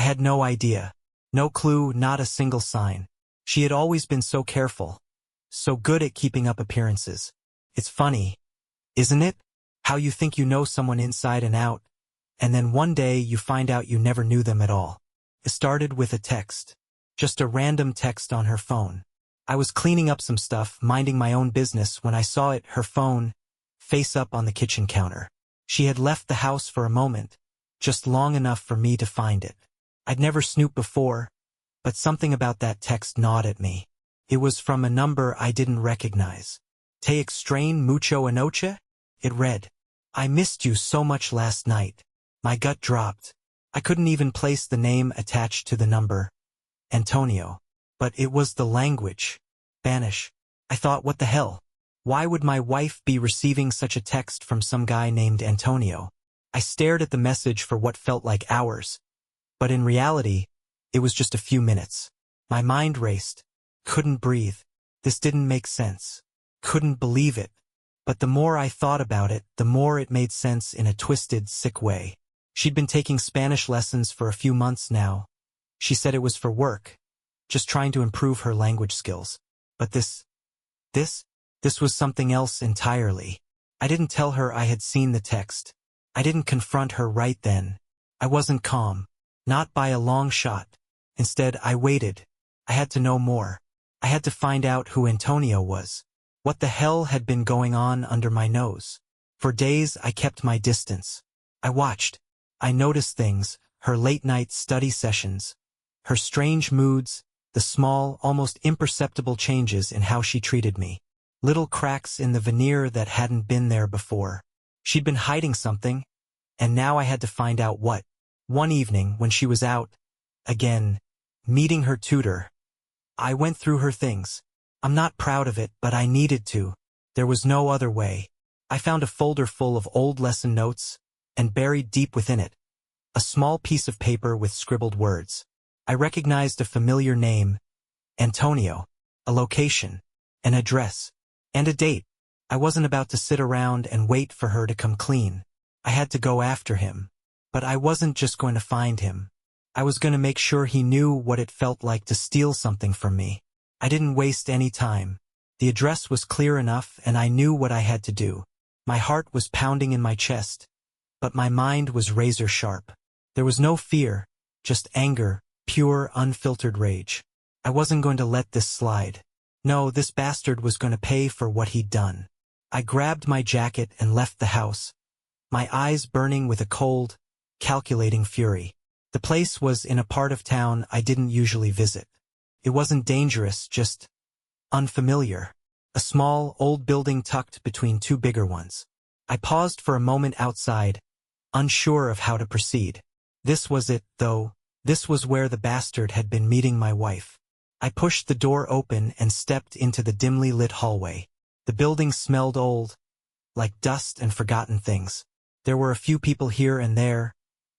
had no idea. No clue, not a single sign. She had always been so careful. So good at keeping up appearances. It's funny, isn't it? How you think you know someone inside and out, and then one day you find out you never knew them at all. It started with a text. Just a random text on her phone. I was cleaning up some stuff, minding my own business, when I saw it, her phone, face up on the kitchen counter. She had left the house for a moment, just long enough for me to find it. I'd never snooped before, but something about that text gnawed at me. It was from a number I didn't recognize. Te extraño mucho anoche? It read. I missed you so much last night. My gut dropped. I couldn't even place the name attached to the number. Antonio. But it was the language. Spanish. I thought, what the hell? Why would my wife be receiving such a text from some guy named Antonio? I stared at the message for what felt like hours. But in reality, it was just a few minutes. My mind raced. Couldn't breathe. This didn't make sense. Couldn't believe it. But the more I thought about it, the more it made sense in a twisted, sick way. She'd been taking Spanish lessons for a few months now. She said it was for work, just trying to improve her language skills. But this was something else entirely. I didn't tell her I had seen the text. I didn't confront her right then. I wasn't calm. Not by a long shot. Instead, I waited. I had to know more. I had to find out who Antonio was. What the hell had been going on under my nose? For days, I kept my distance. I watched. I noticed things, her late-night study sessions, her strange moods, the small, almost imperceptible changes in how she treated me. Little cracks in the veneer that hadn't been there before. She'd been hiding something, and now I had to find out what. One evening, when she was out, again, meeting her tutor, I went through her things. I'm not proud of it, but I needed to. There was no other way. I found a folder full of old lesson notes, and buried deep within it, a small piece of paper with scribbled words. I recognized a familiar name, Antonio, a location, an address, and a date. I wasn't about to sit around and wait for her to come clean. I had to go after him. But I wasn't just going to find him. I was going to make sure he knew what it felt like to steal something from me. I didn't waste any time. The address was clear enough, and I knew what I had to do. My heart was pounding in my chest, but my mind was razor sharp. There was no fear, just anger, pure, unfiltered rage. I wasn't going to let this slide. No, this bastard was going to pay for what he'd done. I grabbed my jacket and left the house, my eyes burning with a cold, calculating fury. The place was in a part of town I didn't usually visit. It wasn't dangerous, just unfamiliar. A small, old building tucked between two bigger ones. I paused for a moment outside, unsure of how to proceed. This was it, though. This was where the bastard had been meeting my wife. I pushed the door open and stepped into the dimly lit hallway. The building smelled old, like dust and forgotten things. There were a few people here and there,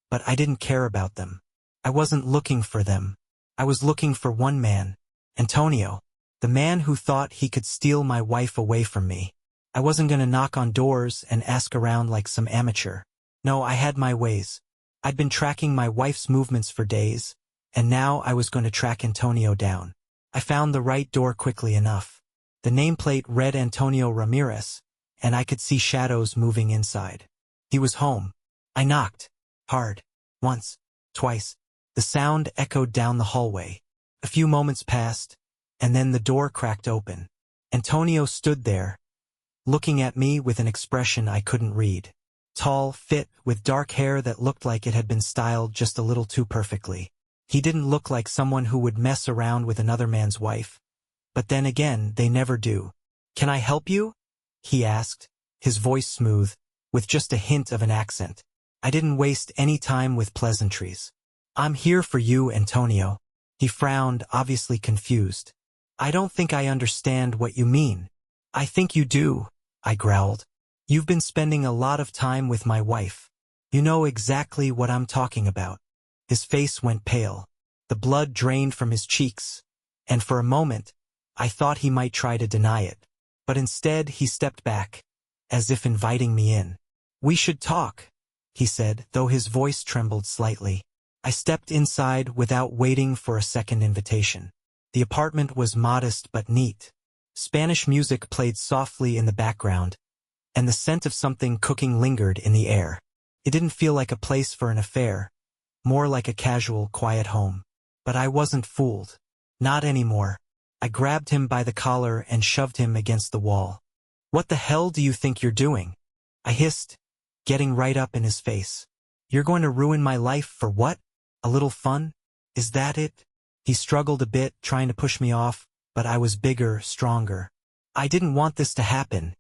but I didn't care about them. I wasn't looking for them. I was looking for one man, Antonio, the man who thought he could steal my wife away from me. I wasn't going to knock on doors and ask around like some amateur. No, I had my ways. I'd been tracking my wife's movements for days, and now I was going to track Antonio down. I found the right door quickly enough. The nameplate read Antonio Ramirez, and I could see shadows moving inside. He was home. I knocked. Hard. Once. Twice. The sound echoed down the hallway. A few moments passed, and then the door cracked open. Antonio stood there, looking at me with an expression I couldn't read. Tall, fit, with dark hair that looked like it had been styled just a little too perfectly. He didn't look like someone who would mess around with another man's wife. But then again, they never do. "Can I help you?" he asked, his voice smooth, with just a hint of an accent. I didn't waste any time with pleasantries. "I'm here for you, Antonio." He frowned, obviously confused. "I don't think I understand what you mean." "I think you do," I growled. "You've been spending a lot of time with my wife. You know exactly what I'm talking about." His face went pale. The blood drained from his cheeks, and for a moment, I thought he might try to deny it. But instead, he stepped back, as if inviting me in. "We should talk," he said, though his voice trembled slightly. I stepped inside without waiting for a second invitation. The apartment was modest but neat. Spanish music played softly in the background, and the scent of something cooking lingered in the air. It didn't feel like a place for an affair, more like a casual, quiet home. But I wasn't fooled. Not anymore. I grabbed him by the collar and shoved him against the wall. "What the hell do you think you're doing?" I hissed, getting right up in his face. "You're going to ruin my life for what? A little fun? Is that it?" He struggled a bit, trying to push me off, but I was bigger, stronger. "I didn't want this to happen,"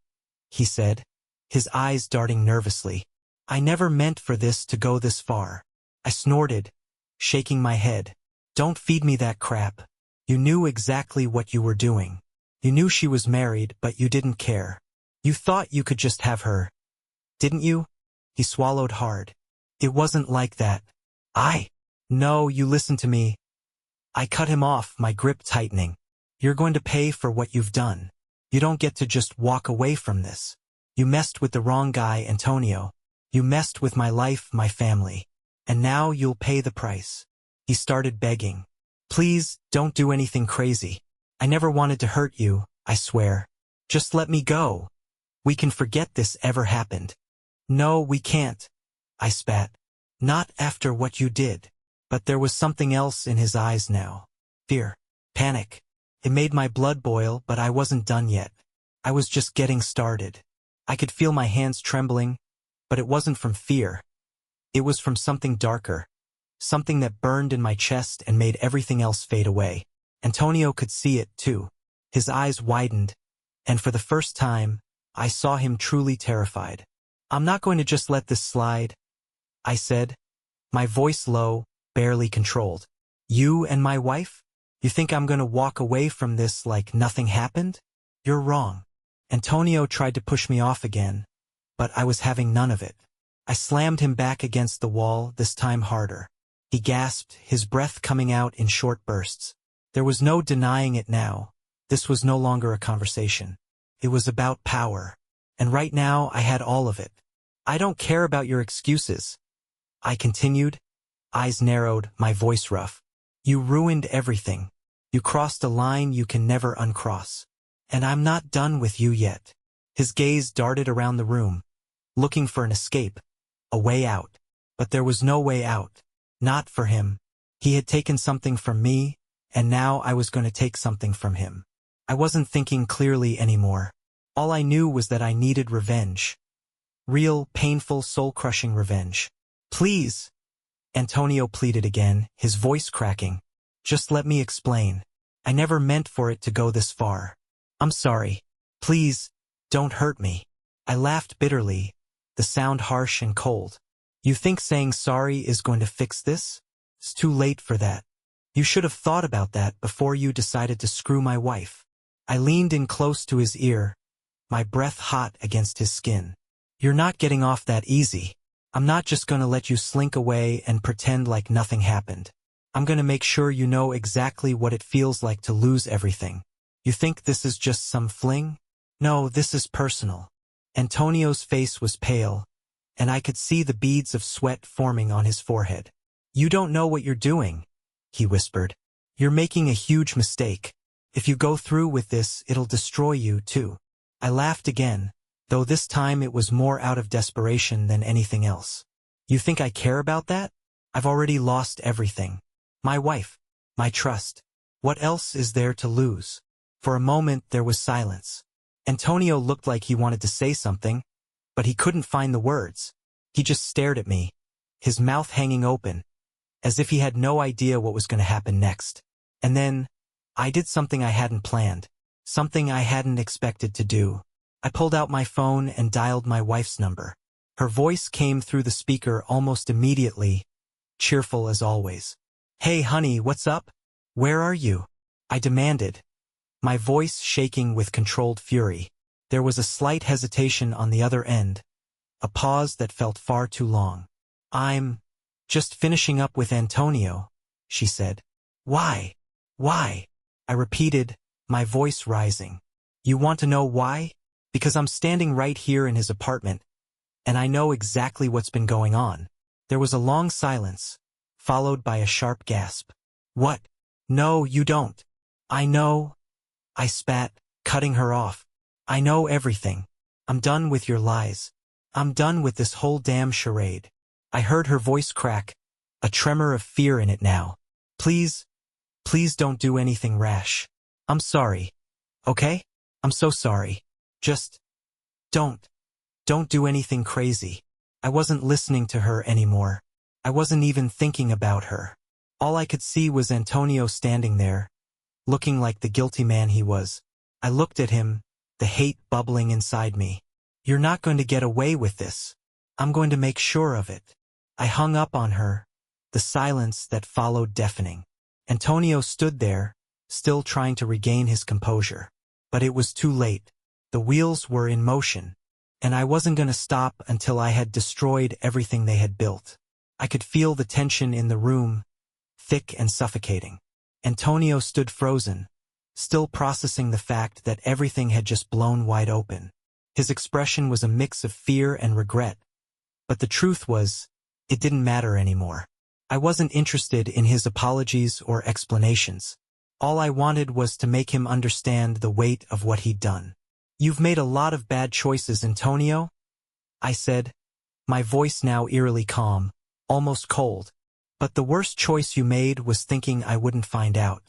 he said, his eyes darting nervously. "I never meant for this to go this far." I snorted, shaking my head. "Don't feed me that crap. You knew exactly what you were doing. You knew she was married, but you didn't care. You thought you could just have her. Didn't you?" He swallowed hard. "It wasn't like that. No, you listen to me." I cut him off, my grip tightening. "You're going to pay for what you've done. You don't get to just walk away from this. You messed with the wrong guy, Antonio. You messed with my life, my family. And now you'll pay the price." He started begging. "Please, don't do anything crazy. I never wanted to hurt you, I swear. Just let me go. We can forget this ever happened." "No, we can't," I spat. "Not after what you did." But there was something else in his eyes now. Fear. Panic. It made my blood boil, but I wasn't done yet. I was just getting started. I could feel my hands trembling, but it wasn't from fear. It was from something darker. Something that burned in my chest and made everything else fade away. Antonio could see it, too. His eyes widened, and for the first time, I saw him truly terrified. "I'm not going to just let this slide," I said, my voice low, barely controlled. "You and my wife? You think I'm going to walk away from this like nothing happened? You're wrong." Antonio tried to push me off again, but I was having none of it. I slammed him back against the wall, this time harder. He gasped, his breath coming out in short bursts. There was no denying it now. This was no longer a conversation. It was about power. And right now I had all of it. "I don't care about your excuses," I continued, eyes narrowed, my voice rough. "You ruined everything. You crossed a line you can never uncross. And I'm not done with you yet." His gaze darted around the room, looking for an escape, a way out. But there was no way out. Not for him. He had taken something from me, and now I was going to take something from him. I wasn't thinking clearly anymore. All I knew was that I needed revenge. Real, painful, soul-crushing revenge. "Please," Antonio pleaded again, his voice cracking. "Just let me explain. I never meant for it to go this far. I'm sorry. Please, don't hurt me." I laughed bitterly, the sound harsh and cold. "You think saying sorry is going to fix this? It's too late for that. You should have thought about that before you decided to screw my wife." I leaned in close to his ear, my breath hot against his skin. "You're not getting off that easy. I'm not just going to let you slink away and pretend like nothing happened. I'm going to make sure you know exactly what it feels like to lose everything. You think this is just some fling? No, this is personal." Antonio's face was pale, and I could see the beads of sweat forming on his forehead. "You don't know what you're doing," he whispered. "You're making a huge mistake. If you go through with this, it'll destroy you, too." I laughed again, though this time it was more out of desperation than anything else. "You think I care about that? I've already lost everything. My wife, my trust. What else is there to lose?" For a moment there was silence. Antonio looked like he wanted to say something, but he couldn't find the words. He just stared at me, his mouth hanging open, as if he had no idea what was going to happen next. And then, I did something I hadn't planned, something I hadn't expected to do. I pulled out my phone and dialed my wife's number. Her voice came through the speaker almost immediately, cheerful as always. "Hey honey, what's up? Where are you?" I demanded, my voice shaking with controlled fury. There was a slight hesitation on the other end, a pause that felt far too long. "I'm just finishing up with Antonio," she said. "Why? Why?" I repeated, my voice rising. "You want to know why? Because I'm standing right here in his apartment, and I know exactly what's been going on." There was a long silence, followed by a sharp gasp. What? No, you don't. I know. I spat, cutting her off. I know everything. I'm done with your lies. I'm done with this whole damn charade. I heard her voice crack, a tremor of fear in it now. Please, please don't do anything rash. I'm sorry. Okay? I'm so sorry. Just don't do anything crazy. I wasn't listening to her anymore. I wasn't even thinking about her. All I could see was Antonio standing there, looking like the guilty man he was. I looked at him, the hate bubbling inside me. You're not going to get away with this. I'm going to make sure of it. I hung up on her, the silence that followed deafening. Antonio stood there, still trying to regain his composure. But it was too late. The wheels were in motion, and I wasn't going to stop until I had destroyed everything they had built. I could feel the tension in the room, thick and suffocating. Antonio stood frozen, still processing the fact that everything had just blown wide open. His expression was a mix of fear and regret, but the truth was, it didn't matter anymore. I wasn't interested in his apologies or explanations. All I wanted was to make him understand the weight of what he'd done. You've made a lot of bad choices, Antonio, I said, my voice now eerily calm, almost cold. But the worst choice you made was thinking I wouldn't find out.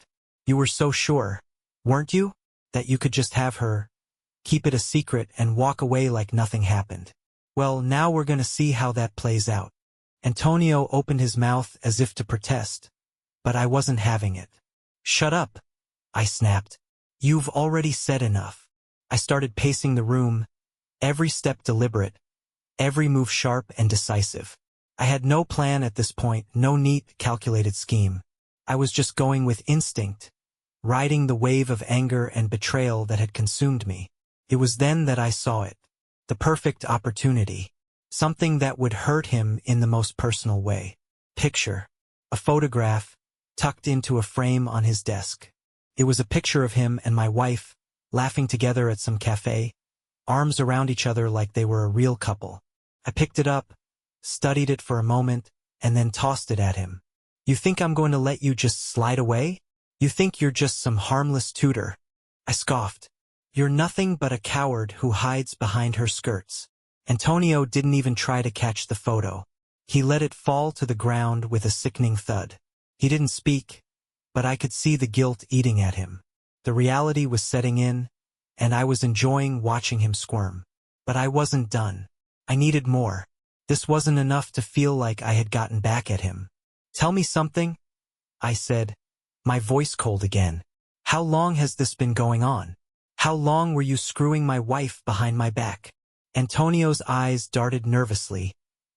You were so sure, weren't you, that you could just have her, keep it a secret and walk away like nothing happened. Well, now we're going to see how that plays out. Antonio opened his mouth as if to protest, but I wasn't having it. Shut up, I snapped. You've already said enough. I started pacing the room, every step deliberate, every move sharp and decisive. I had no plan at this point, no neat, calculated scheme. I was just going with instinct, riding the wave of anger and betrayal that had consumed me. It was then that I saw it. The perfect opportunity. Something that would hurt him in the most personal way. Picture. A photograph, tucked into a frame on his desk. It was a picture of him and my wife, laughing together at some cafe, arms around each other like they were a real couple. I picked it up, studied it for a moment, and then tossed it at him. You think I'm going to let you just slide away? You think you're just some harmless tutor? I scoffed. You're nothing but a coward who hides behind her skirts. Antonio didn't even try to catch the photo. He let it fall to the ground with a sickening thud. He didn't speak, but I could see the guilt eating at him. The reality was setting in, and I was enjoying watching him squirm. But I wasn't done. I needed more. This wasn't enough to feel like I had gotten back at him. Tell me something, I said, my voice cold again. How long has this been going on? How long were you screwing my wife behind my back? Antonio's eyes darted nervously,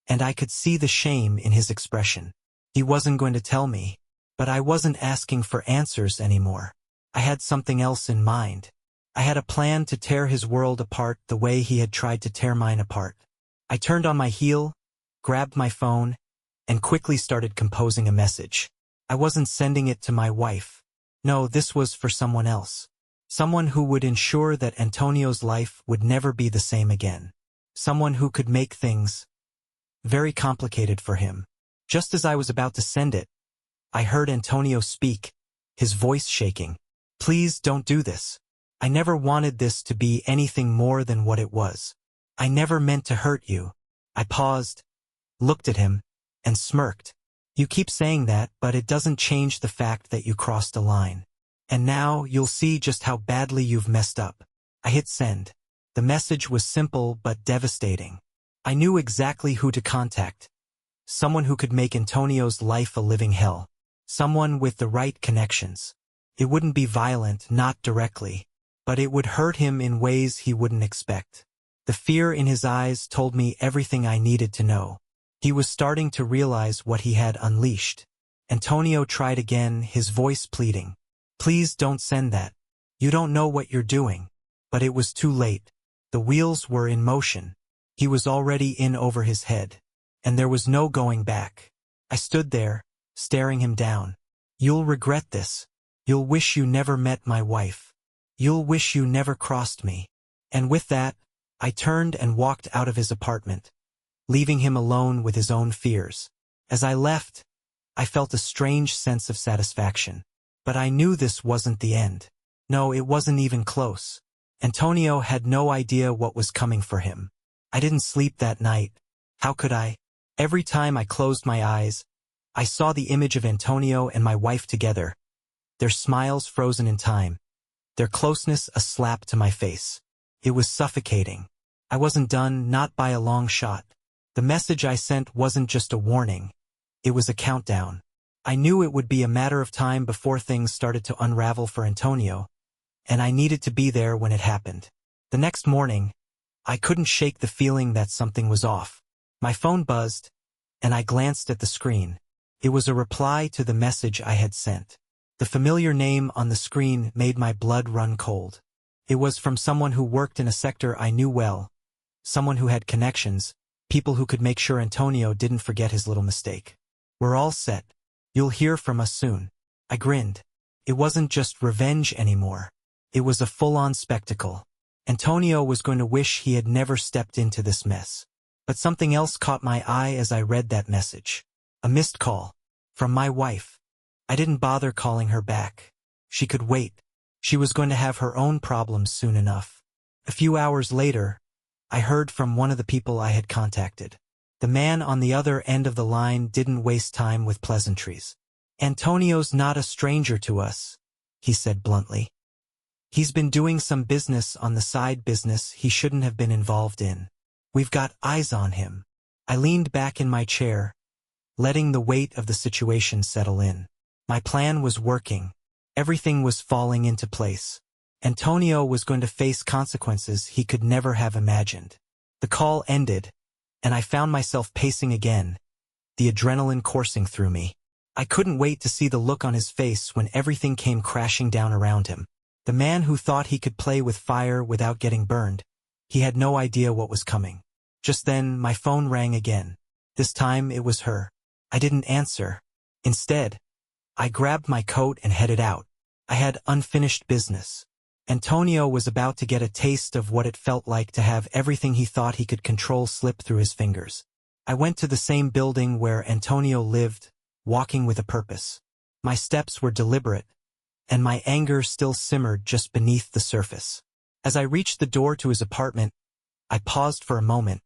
and I could see the shame in his expression. He wasn't going to tell me, but I wasn't asking for answers anymore. I had something else in mind. I had a plan to tear his world apart the way he had tried to tear mine apart. I turned on my heel, grabbed my phone, and quickly started composing a message. I wasn't sending it to my wife. No, this was for someone else. Someone who would ensure that Antonio's life would never be the same again. Someone who could make things very complicated for him. Just as I was about to send it, I heard Antonio speak, his voice shaking. Please don't do this. I never wanted this to be anything more than what it was. I never meant to hurt you. I paused, looked at him, and smirked. You keep saying that, but it doesn't change the fact that you crossed a line. And now you'll see just how badly you've messed up. I hit send. The message was simple but devastating. I knew exactly who to contact. Someone who could make Antonio's life a living hell. Someone with the right connections. It wouldn't be violent, not directly, but it would hurt him in ways he wouldn't expect. The fear in his eyes told me everything I needed to know. He was starting to realize what he had unleashed. Antonio tried again, his voice pleading. Please don't send that. You don't know what you're doing. But it was too late. The wheels were in motion. He was already in over his head. And there was no going back. I stood there, staring him down. You'll regret this. You'll wish you never met my wife. You'll wish you never crossed me. And with that, I turned and walked out of his apartment, leaving him alone with his own fears. As I left, I felt a strange sense of satisfaction. But I knew this wasn't the end. No, it wasn't even close. Antonio had no idea what was coming for him. I didn't sleep that night. How could I? Every time I closed my eyes, I saw the image of Antonio and my wife together, their smiles frozen in time, their closeness a slap to my face. It was suffocating. I wasn't done, not by a long shot. The message I sent wasn't just a warning. It was a countdown. I knew it would be a matter of time before things started to unravel for Antonio, and I needed to be there when it happened. The next morning, I couldn't shake the feeling that something was off. My phone buzzed, and I glanced at the screen. It was a reply to the message I had sent. The familiar name on the screen made my blood run cold. It was from someone who worked in a sector I knew well, someone who had connections, people who could make sure Antonio didn't forget his little mistake. We're all set. You'll hear from us soon. I grinned. It wasn't just revenge anymore. It was a full-on spectacle. Antonio was going to wish he had never stepped into this mess. But something else caught my eye as I read that message. A missed call. From my wife. I didn't bother calling her back. She could wait. She was going to have her own problems soon enough. A few hours later, I heard from one of the people I had contacted. The man on the other end of the line didn't waste time with pleasantries. Antonio's not a stranger to us, he said bluntly. He's been doing some business on the side, business he shouldn't have been involved in. We've got eyes on him. I leaned back in my chair, letting the weight of the situation settle in. My plan was working. Everything was falling into place. Antonio was going to face consequences he could never have imagined. The call ended, and I found myself pacing again, the adrenaline coursing through me. I couldn't wait to see the look on his face when everything came crashing down around him. The man who thought he could play with fire without getting burned. He had no idea what was coming. Just then, my phone rang again. This time, it was her. I didn't answer. Instead, I grabbed my coat and headed out. I had unfinished business. Antonio was about to get a taste of what it felt like to have everything he thought he could control slip through his fingers. I went to the same building where Antonio lived, walking with a purpose. My steps were deliberate, and my anger still simmered just beneath the surface. As I reached the door to his apartment, I paused for a moment,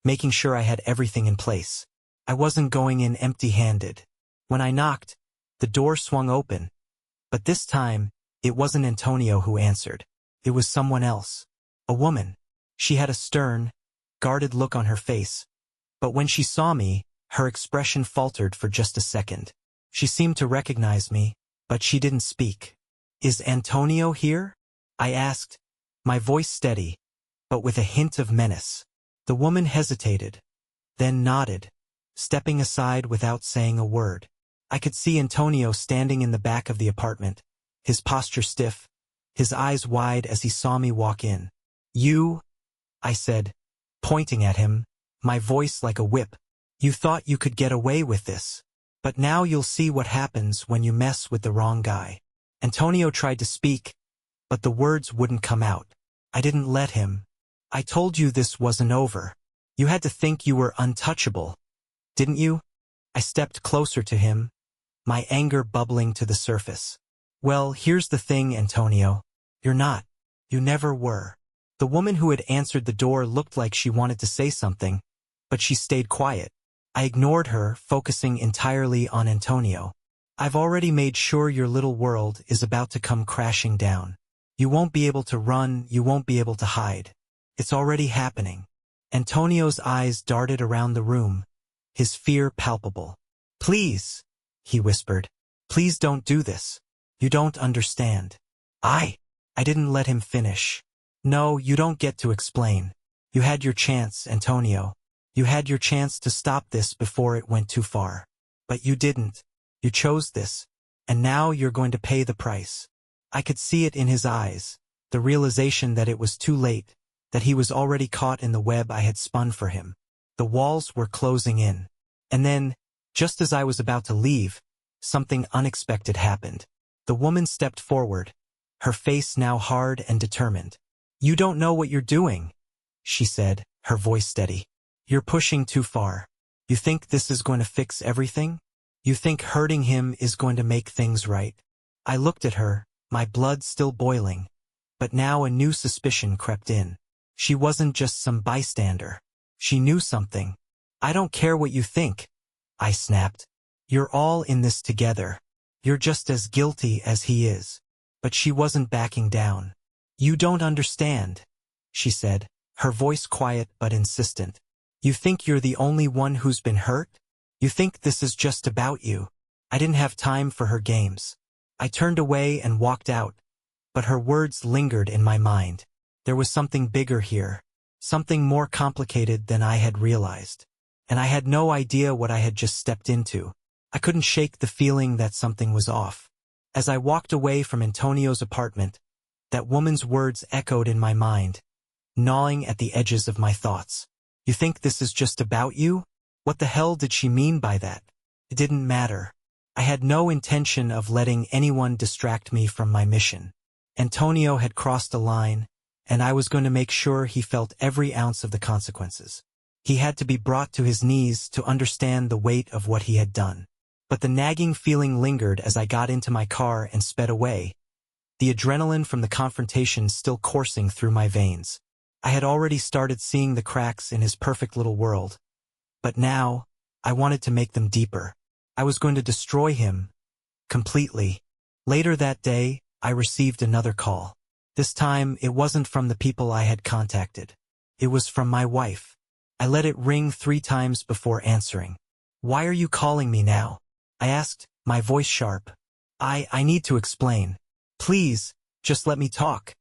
making sure I had everything in place. I wasn't going in empty-handed. When I knocked, the door swung open, but this time, it wasn't Antonio who answered. It was someone else. A woman. She had a stern, guarded look on her face, but when she saw me, her expression faltered for just a second. She seemed to recognize me, but she didn't speak. "Is Antonio here?" I asked, my voice steady, but with a hint of menace. The woman hesitated, then nodded, stepping aside without saying a word. I could see Antonio standing in the back of the apartment, his posture stiff, his eyes wide as he saw me walk in. "You," I said, pointing at him, my voice like a whip. "You thought you could get away with this. But now you'll see what happens when you mess with the wrong guy." Antonio tried to speak, but the words wouldn't come out. I didn't let him. "I told you this wasn't over. You had to think you were untouchable, didn't you?" I stepped closer to him, my anger bubbling to the surface. "Well, here's the thing, Antonio. You're not. You never were." The woman who had answered the door looked like she wanted to say something, but she stayed quiet. I ignored her, focusing entirely on Antonio. "I've already made sure your little world is about to come crashing down. You won't be able to run, you won't be able to hide. It's already happening." Antonio's eyes darted around the room, his fear palpable. "Please," he whispered. "Please don't do this. You don't understand." I didn't let him finish. "No, you don't get to explain. You had your chance, Antonio. You had your chance to stop this before it went too far. But you didn't. You chose this, and now you're going to pay the price." I could see it in his eyes, the realization that it was too late, that he was already caught in the web I had spun for him. The walls were closing in. And then, just as I was about to leave, something unexpected happened. The woman stepped forward, her face now hard and determined. "You don't know what you're doing," she said, her voice steady. "You're pushing too far. You think this is going to fix everything? You think hurting him is going to make things right. I looked at her, my blood still boiling. But now a new suspicion crept in. She wasn't just some bystander. She knew something. I don't care what you think, I snapped. You're all in this together. You're just as guilty as he is. But she wasn't backing down. You don't understand, she said, her voice quiet but insistent. You think you're the only one who's been hurt? You think this is just about you? I didn't have time for her games. I turned away and walked out, but her words lingered in my mind. There was something bigger here, something more complicated than I had realized. And I had no idea what I had just stepped into. I couldn't shake the feeling that something was off. As I walked away from Antonio's apartment, that woman's words echoed in my mind, gnawing at the edges of my thoughts. You think this is just about you? What the hell did she mean by that? It didn't matter. I had no intention of letting anyone distract me from my mission. Antonio had crossed a line, and I was going to make sure he felt every ounce of the consequences. He had to be brought to his knees to understand the weight of what he had done. But the nagging feeling lingered as I got into my car and sped away, the adrenaline from the confrontation still coursing through my veins. I had already started seeing the cracks in his perfect little world. But now, I wanted to make them deeper. I was going to destroy him. Completely. Later that day, I received another call. This time, it wasn't from the people I had contacted. It was from my wife. I let it ring 3 times before answering. Why are you calling me now? I asked, my voice sharp. I need to explain. Please, just let me talk,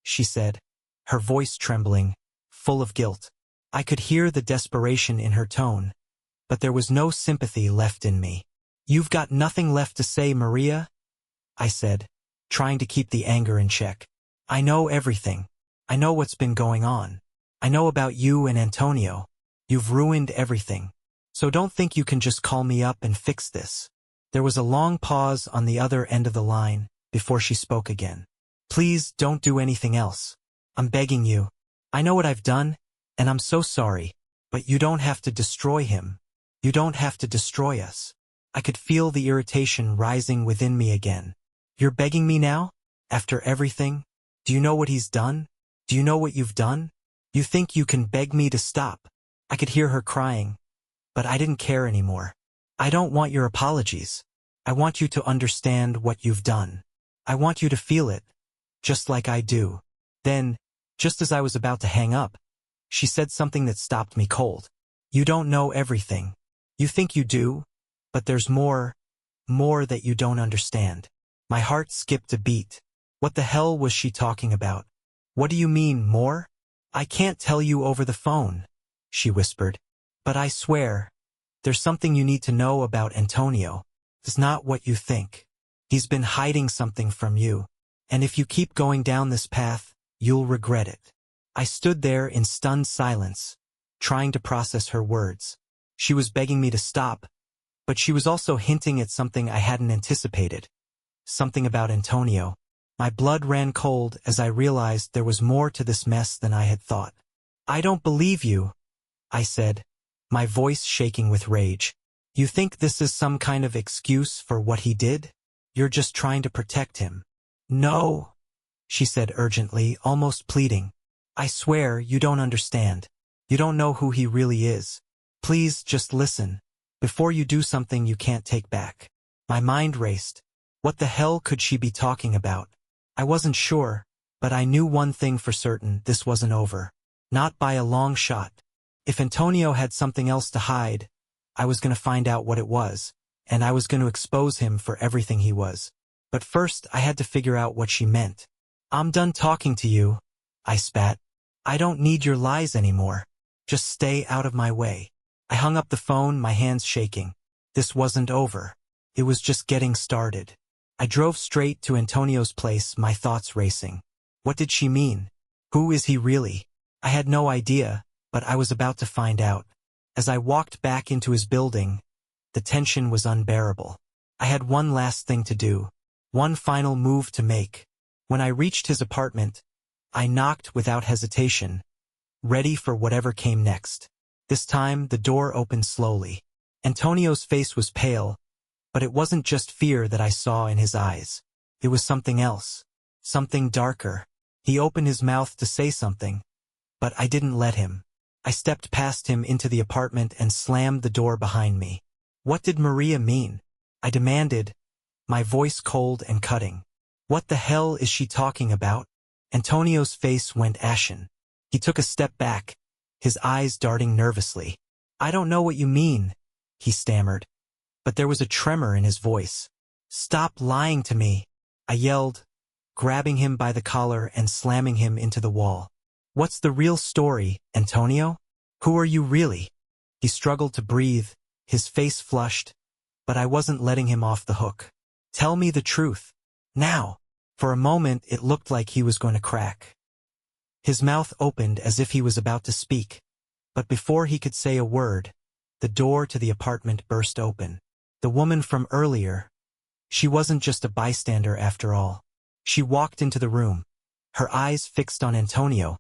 she said, her voice trembling, full of guilt. I could hear the desperation in her tone, but there was no sympathy left in me. You've got nothing left to say, Maria? I said, trying to keep the anger in check. I know everything. I know what's been going on. I know about you and Antonio. You've ruined everything. So don't think you can just call me up and fix this. There was a long pause on the other end of the line before she spoke again. Please don't do anything else. I'm begging you. I know what I've done, and I'm so sorry, but you don't have to destroy him. You don't have to destroy us. I could feel the irritation rising within me again. You're begging me now? After everything? Do you know what he's done? Do you know what you've done? You think you can beg me to stop? I could hear her crying, but I didn't care anymore. I don't want your apologies. I want you to understand what you've done. I want you to feel it, just like I do. Then, just as I was about to hang up, she said something that stopped me cold. You don't know everything. You think you do, but there's more that you don't understand. My heart skipped a beat. What the hell was she talking about? What do you mean, more? I can't tell you over the phone, she whispered. But I swear, there's something you need to know about Antonio. It's not what you think. He's been hiding something from you. And if you keep going down this path, you'll regret it. I stood there in stunned silence, trying to process her words. She was begging me to stop, but she was also hinting at something I hadn't anticipated. Something about Antonio. My blood ran cold as I realized there was more to this mess than I had thought. I don't believe you, I said, my voice shaking with rage. You think this is some kind of excuse for what he did? You're just trying to protect him. No, she said urgently, almost pleading. I swear you don't understand. You don't know who he really is. Please just listen, before you do something you can't take back. My mind raced. What the hell could she be talking about? I wasn't sure, but I knew one thing for certain: this wasn't over. Not by a long shot. If Antonio had something else to hide, I was going to find out what it was, and I was going to expose him for everything he was. But first I had to figure out what she meant. I'm done talking to you, I spat. I don't need your lies anymore. Just stay out of my way. I hung up the phone, my hands shaking. This wasn't over. It was just getting started. I drove straight to Antonio's place, my thoughts racing. What did she mean? Who is he really? I had no idea, but I was about to find out. As I walked back into his building, the tension was unbearable. I had one last thing to do, one final move to make. When I reached his apartment, I knocked without hesitation, ready for whatever came next. This time, the door opened slowly. Antonio's face was pale, But it wasn't just fear that I saw in his eyes. It was something else. Something darker. He opened his mouth to say something, but I didn't let him. I stepped past him into the apartment and slammed the door behind me. What did Maria mean? I demanded, my voice cold and cutting. What the hell is she talking about? Antonio's face went ashen. He took a step back, his eyes darting nervously. I don't know what you mean, he stammered. But there was a tremor in his voice. Stop lying to me, I yelled, grabbing him by the collar and slamming him into the wall. What's the real story, Antonio? Who are you really? He struggled to breathe, his face flushed, but I wasn't letting him off the hook. Tell me the truth. Now. For a moment it looked like he was going to crack. His mouth opened as if he was about to speak, but before he could say a word, the door to the apartment burst open. The woman from earlier, she wasn't just a bystander after all. She walked into the room, her eyes fixed on Antonio,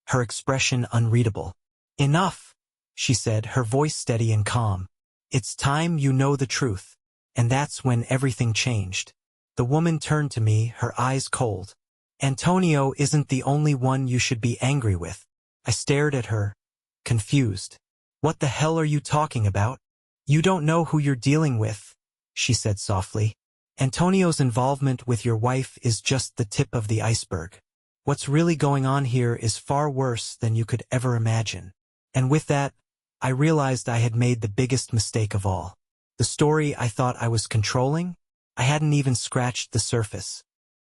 her expression unreadable. Enough, she said, her voice steady and calm. It's time you know the truth. And that's when everything changed. The woman turned to me, her eyes cold. Antonio isn't the only one you should be angry with. I stared at her, confused. What the hell are you talking about? You don't know who you're dealing with, she said softly. Antonio's involvement with your wife is just the tip of the iceberg. What's really going on here is far worse than you could ever imagine. And with that, I realized I had made the biggest mistake of all. The story I thought I was controlling, I hadn't even scratched the surface.